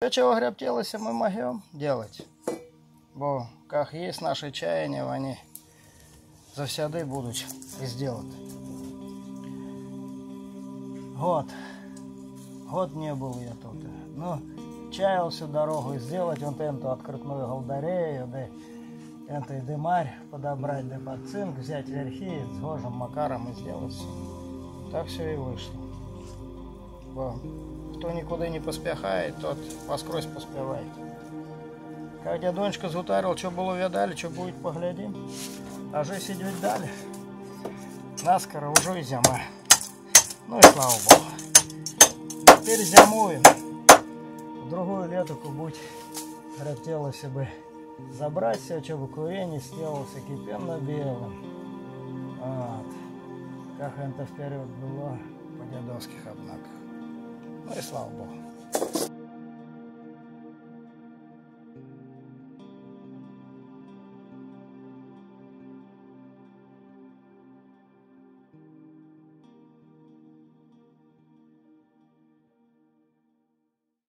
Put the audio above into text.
Чего хотелось, мы можем делать. Бо как есть наши чаяния, они завсяды будут и сделать. Год не был я тут. Но чаял всю дорогу сделать вот эту открытную голдарею, да эту и дымарь подобрать, да под цинк, взять верхи с Гожем Макаром и сделать все. Так все и вышло. Бо кто никуда не поспехает, тот поскрозь поспевает. Как дядонечка згутарил, что было видали, что будет, поглядим. А же сидеть дали. Наскоро уже и зима. Ну и слава Богу. Теперь зимуем. В другую летоку будет хотелось бы забрать все, чтобы курение сделался кипенно-белым. Вот. Как это вперед было по дедовских, однако. Ну и слава Богу.